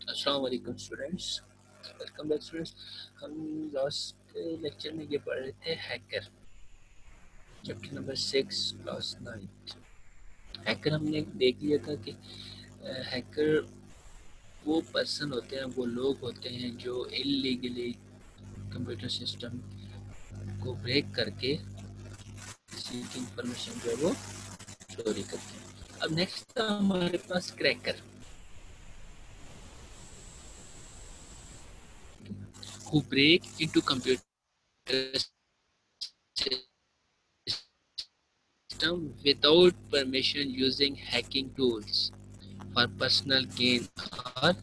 अस्सलाम वालेकुम students, welcome back students. हम लास्ट लेक्चर में ये पढ़ रहे थे hacker, chapter number 6 class 9। Hacker हमने देख लिया था कि हैकर वो पर्सन होते हैं, वो लोग होते हैं जो इलीगली कंप्यूटर सिस्टम को ब्रेक करके किसी की इंफॉर्मेशन जो है वो चोरी करते हैं। अब नेक्स्ट था हमारे पास cracker, who break into computer system without permission using hacking tools for personal gain। और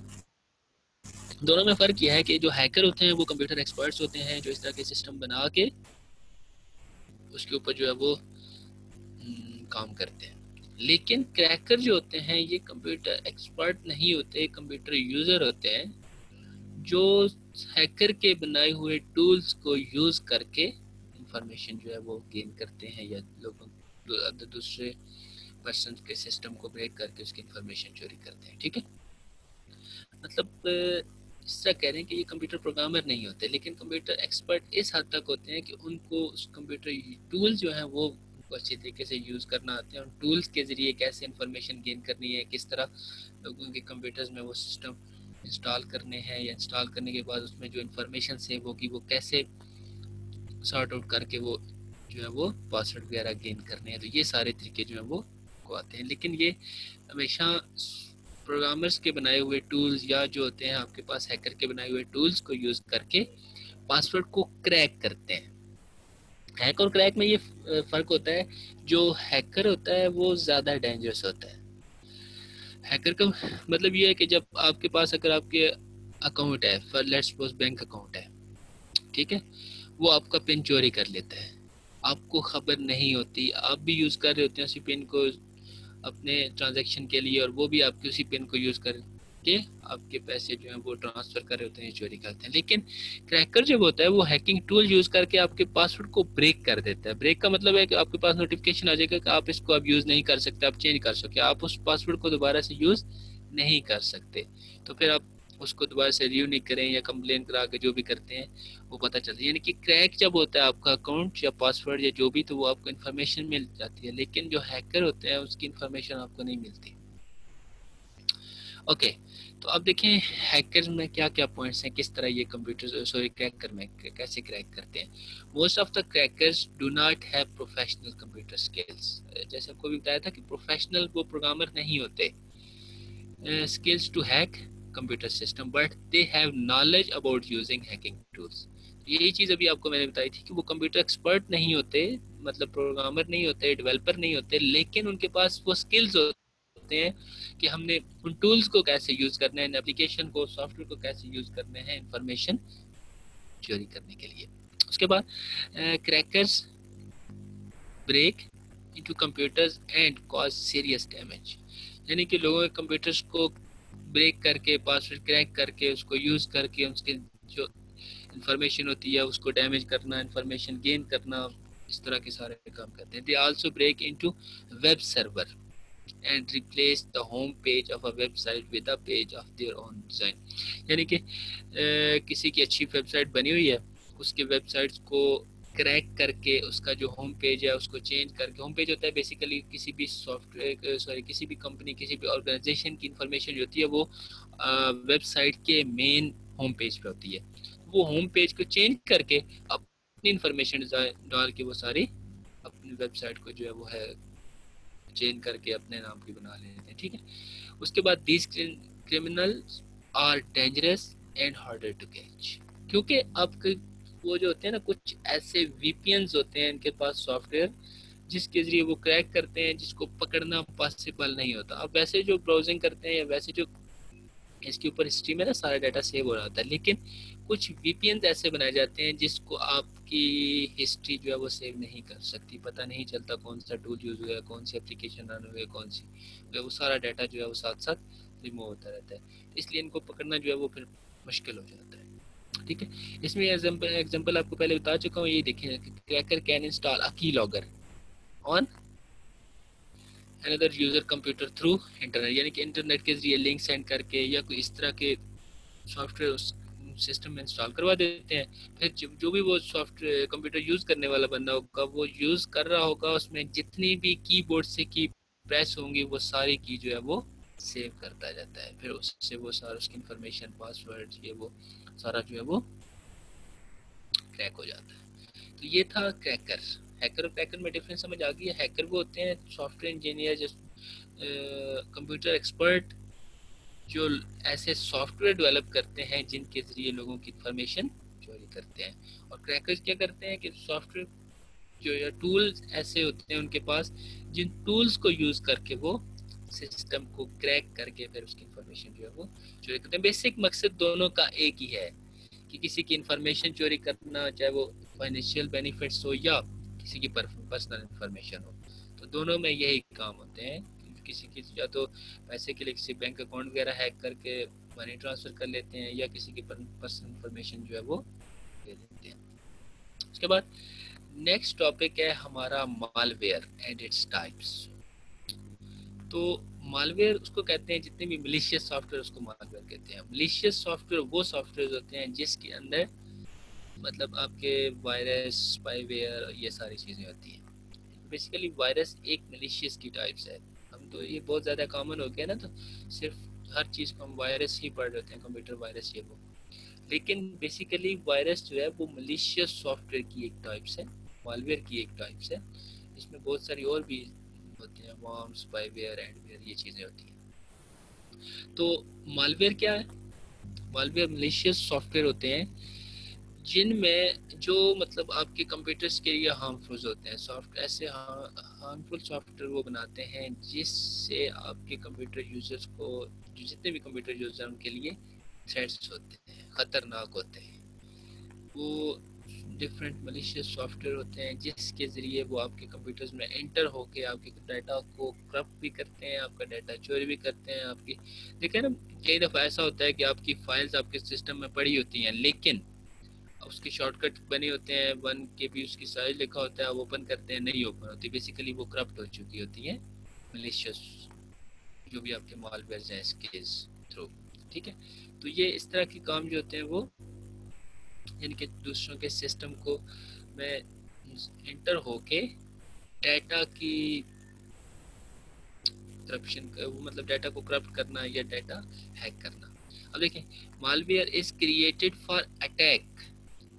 दोनों में फ़र्क यह है कि जो हैकर होते हैं वो कंप्यूटर एक्सपर्ट्स होते हैं, जो इस तरह के सिस्टम बना के उसके ऊपर जो है वो काम करते हैं। लेकिन क्रैकर जो होते हैं ये कंप्यूटर एक्सपर्ट नहीं होते, कंप्यूटर यूज़र होते हैं जो हैकर के बनाए हुए टूल्स को यूज़ करके इंफॉर्मेशन जो है वो गेन करते हैं या लोगों दूसरे पर्सन के सिस्टम को ब्रेक करके उसकी इंफॉर्मेशन चोरी करते हैं। ठीक है, मतलब इस तरह कह रहे हैं कि ये कंप्यूटर प्रोग्रामर नहीं होते, लेकिन कंप्यूटर एक्सपर्ट इस हद तक होते हैं कि उनको उस कंप्यूटर टूल्स जो हैं वो उनको अच्छी तरीके से यूज़ करना आते हैं। उन टूल्स के ज़रिए कैसे इंफॉर्मेशन गेन करनी है, किस तरह लोगों के कंप्यूटर्स में वो सिस्टम इंस्टॉल करने हैं या इंस्टॉल करने के बाद उसमें जो इंफॉर्मेशन सेव होगी वो कैसे सॉर्ट आउट करके वो जो है वो पासवर्ड वगैरह गेन करने हैं। तो ये सारे तरीके जो हैं वो को आते हैं, लेकिन ये हमेशा प्रोग्रामर्स के बनाए हुए टूल्स या जो होते हैं आपके पास हैकर के बनाए हुए टूल्स को यूज़ करके पासवर्ड को क्रैक करते हैं। हैक और क्रैक में ये फ़र्क होता है, जो हैकर होता है वो ज़्यादा डेंजरस होता है। हैकर का मतलब ये है कि जब आपके पास अगर आपके अकाउंट है, for let's suppose bank account है, ठीक है, वो आपका पिन चोरी कर लेता है, आपको खबर नहीं होती, आप भी यूज़ कर रहे होते हैं उसी पिन को अपने ट्रांजैक्शन के लिए और वो भी आपके उसी पिन को यूज़ करके आपके पैसे जो हैं वो ट्रांसफ़र कर रहे होते हैं, चोरी करते हैं। लेकिन क्रैकर जब होता है वो हैकिंग टूल यूज़ करके आपके पासवर्ड को ब्रेक कर देता है। ब्रेक का मतलब है कि आपके पास नोटिफिकेशन आ जाएगा कि आप इसको अब यूज़ नहीं कर सकते, आप चेंज कर सकते, आप उस पासवर्ड को दोबारा से यूज़ नहीं कर सकते। तो फिर आप उसको दोबारा से रिव्यू नहीं करें या कंप्लेन करा के जो भी करते हैं वो पता चलता है। यानी कि क्रैक जब होता है आपका अकाउंट या पासवर्ड या जो भी, तो वो आपको इन्फॉर्मेशन मिल जाती है, लेकिन जो हैकर होते हैं उसकी इन्फॉर्मेशन आपको नहीं मिलती। ओके, तो अब देखें हैकर में क्या क्या पॉइंट्स हैं, किस तरह ये कंप्यूटर क्रैकर में कैसे क्रैक करते हैं। Most of the crackers do not have professional computer skills. जैसे आपको भी बताया था कि प्रोफेशनल वो प्रोग्रामर नहीं होते skills to hack computer system, but they have knowledge about using hacking tools। यही चीज़ अभी आपको मैंने बताई थी कि वो कंप्यूटर एक्सपर्ट नहीं होते, मतलब प्रोग्रामर नहीं होते, डेवलपर नहीं होते, लेकिन उनके पास वो स्किल्स होते हैं कि हमने उन टूल्स को कैसे यूज़ करना है, एप्लीकेशन को, सॉफ्टवेयर को कैसे यूज़ करने हैं इंफॉर्मेशन चोरी करने के लिए। उसके बाद crackers break into computers and cause serious damage. यानी कि लोगों के कंप्यूटर्स को ब्रेक करके, पासवर्ड क्रैक करके, उसको यूज़ करके उसके जो इंफॉर्मेशन होती है उसको डैमेज करना, इंफॉर्मेशन गेन करना, इस तरह के सारे काम करते हैं। They also break into web server and replace the home page of a website with a page of their own design. यानी कि किसी की अच्छी वेबसाइट बनी हुई है, उसके वेबसाइट्स को क्रैक करके उसका जो होम पेज है उसको चेंज करके, होम पेज होता है बेसिकली किसी भी सॉफ्टवेयर किसी भी कंपनी, किसी भी ऑर्गेनाइजेशन की इंफॉर्मेशन जो होती है वो वेबसाइट के मेन होम पेज पे होती है। वो होम पेज को चेंज करके अपनी इंफॉर्मेशन डाल के वो सारी अपनी वेबसाइट को जो है वो है चेंज करके अपने नाम की बना लेते हैं। ठीक है, उसके बाद these criminals are dangerous and harder to catch, क्योंकि अब वो जो होते हैं ना, कुछ ऐसे वीपीएन्स होते हैं इनके पास सॉफ्टवेयर जिसके जरिए वो क्रैक करते हैं, जिसको पकड़ना पॉसिबल नहीं होता। अब वैसे जो ब्राउजिंग करते हैं या वैसे जो इसके ऊपर हिस्ट्री में ना सारा डाटा सेव हो रहा होता है, लेकिन कुछ वीपीएन ऐसे बनाए जाते हैं जिसको आपकी हिस्ट्री जो है वो सेव नहीं कर सकती, पता नहीं चलता कौन सा टूल यूज़ हुआ है, कौन सी एप्लीकेशन रन हुई है, कौन सी, वो सारा डाटा जो है वो साथ साथ रिमूव होता रहता है, इसलिए इनको पकड़ना जो है वो फिर मुश्किल हो जाता है। ठीक है, इसमें एग्जाम्पल आपको पहले बता चुका हूँ, ये देखें, क्रैकर कैन इंस्टॉल अ की logger on another user computer through internet, यानी कि इंटरनेट के जरिए लिंक सेंड करके या कोई इस तरह के सॉफ्टवेयर उस सिस्टम में इंस्टॉल करवा देते हैं। फिर जो भी वो सॉफ्टवेयर कंप्यूटर यूज़ करने वाला बंदा होगा वो यूज़ कर रहा होगा, उसमें जितनी भी कीबोर्ड से की प्रेस होंगी वो सारी की जो है वो सेव करता जाता है। फिर उससे वो सारा उसकी इंफॉर्मेशन पासवर्ड ये वो सारा जो है वो क्रैक हो जाता है। तो ये था क्रैकर। हैकर और क्रैकर में डिफरेंस समझ आ गई है। हैकर वो होते हैं सॉफ्टवेयर इंजीनियर जो कंप्यूटर एक्सपर्ट जो ऐसे सॉफ्टवेयर डेवलप करते हैं जिनके जरिए लोगों की इंफॉर्मेशन चोरी करते हैं। और क्रैकर्स क्या करते हैं कि सॉफ्टवेयर जो या टूल्स ऐसे होते हैं उनके पास जिन टूल्स को यूज करके वो सिस्टम को क्रैक करके फिर उसकी इंफॉर्मेशन जो है वो चोरी करते हैं। बेसिक मकसद दोनों का एक ही है कि किसी की इंफॉर्मेशन चोरी करना, चाहे वो फाइनेंशियल बेनिफिट्स हो या किसी की पर्सनल इंफॉर्मेशन हो। तो दोनों में यही काम होते हैं। किसी की या तो पैसे के लिए किसी बैंक अकाउंट वगैरह हैक करके मनी ट्रांसफर कर लेते हैं या किसी की पर्सनल इंफॉर्मेशन जो है वो दे देते हैं। उसके बाद नेक्स्ट टॉपिक है हमारा मालवेयर एंड इट्स टाइप्स। तो मालवेयर उसको कहते हैं, जितने भी मलिशियस सॉफ्टवेयर उसको मालवेयर कहते हैं। मलिशियस सॉफ्टवेयर वो सॉफ्टवेयर होते हैं जिसके अंदर मतलब आपके वायरस स्पाईवेयर ये सारी चीज़ें होती हैं। बेसिकली वायरस एक मलिशियस की टाइप्स है। हम तो ये बहुत ज़्यादा कॉमन हो गया ना, तो सिर्फ हर चीज़ को हम वायरस ही पढ़ रहे हैं, कंप्यूटर वायरस ये वो। लेकिन बेसिकली वायरस जो है वो मलिशियस सॉफ्टवेयर की एक टाइप्स है, मालवेयर की एक टाइप्स है। इसमें बहुत सारी और भी होते हैं, वॉर्म स्पाईवेयर एडवेयर ये चीज़ें होती हैं। तो मालवेयर क्या है? मालवेयर मलिशियस सॉफ्टवेयर होते हैं जिनमें जो मतलब आपके कंप्यूटर्स के लिए हार्मफुल होते हैं। सॉफ्ट ऐसे हार्मफुल सॉफ्टवेयर वो बनाते हैं जिससे आपके कंप्यूटर यूजर्स को, जो जितने भी कंप्यूटर यूजर उनके लिए थ्रेट्स होते हैं, खतरनाक होते हैं। वो डिफरेंट मलिशियस सॉफ्टवेयर होते हैं जिसके ज़रिए वो आपके कंप्यूटर्स में एंटर होके आपके डाटा को करप्ट भी करते हैं, आपका डाटा चोरी भी करते हैं। आपकी देखिए ना, कई दफ़ा ऐसा होता है कि आपकी फाइल्स आपके सिस्टम में पड़ी होती हैं लेकिन उसके शॉर्टकट बने होते हैं, 1 KB उसकी साइज लिखा होता है, आप ओपन करते हैं नहीं ओपन होती। बेसिकली वो करप्ट हो चुकी होती है मलिशियस जो भी आपके मालवेयर हैं इसके थ्रू। ठीक है, तो ये इस तरह के काम जो होते हैं वो इनके दूसरों के सिस्टम को में इंटर होके डाटा की करप्शन, वो मतलब डाटा को करप्ट करना या डाटा हैक करना। अब देखें, malware is created for attack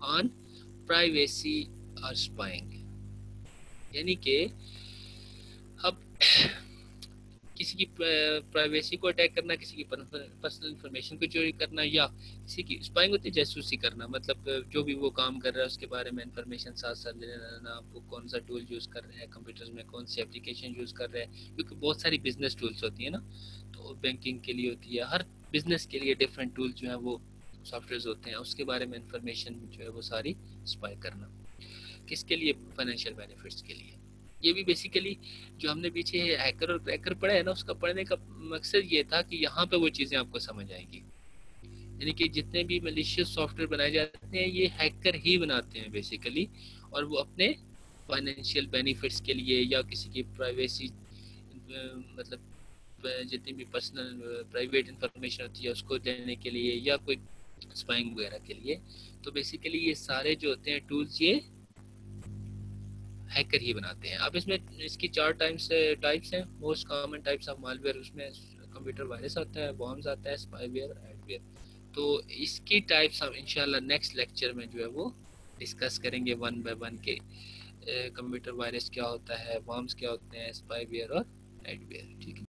on privacy और स्पाइंग। यानी कि अब किसी की प्राइवेसी को अटैक करना, किसी की पर्सनल इंफॉर्मेशन को चोरी करना, या किसी की स्पाइंग होती है जासूसी करना। मतलब जो भी वो काम कर रहा है उसके बारे में इंफॉर्मेशन साथ साथ लेना, आपको कौन सा टूल यूज़ कर रहे हैं कंप्यूटर्स में, कौन सी एप्लीकेशन यूज़ कर रहे हैं, क्योंकि बहुत सारी बिजनेस टूल्स होती है ना, तो बैंकिंग के लिए होती है, हर बिजनेस के लिए डिफरेंट टूल जो है वो सॉफ्टवेयर होते हैं, उसके बारे में इंफॉर्मेशन जो है वो सारी स्पाई करना। किसके लिए? फाइनेंशियल बेनिफिट्स के लिए। ये भी बेसिकली जो हमने पीछे हैकर और क्रैकर पढ़ा है ना, उसका पढ़ने का मकसद ये था कि यहाँ पे वो चीज़ें आपको समझ आएंगी। यानी कि जितने भी मलिशियस सॉफ्टवेयर बनाए जाते हैं ये हैकर ही बनाते हैं बेसिकली, और वो अपने फाइनेंशियल बेनिफिट्स के लिए या किसी की प्राइवेसी मतलब जितनी भी पर्सनल प्राइवेट इंफॉर्मेशन होती है उसको देने के लिए या कोई स्पाइंग वगैरह के लिए। तो बेसिकली ये सारे जो होते हैं टूल्स ये हैकर ही बनाते हैं। अब इसमें इसकी 4 टाइप्स हैं, most common types of malware. उसमें कंप्यूटर वायरस आता है, बॉम्ब्स आता है, स्पाईवेयर, एडवेयर। तो इसकी टाइप्स हम इंशाल्लाह नेक्स्ट लेक्चर में जो है वो डिस्कस करेंगे वन बाय वन के कंप्यूटर वायरस क्या होता है, बॉम्ब्स क्या होते हैं, स्पाईवेयर और एडवेयर। ठीक है।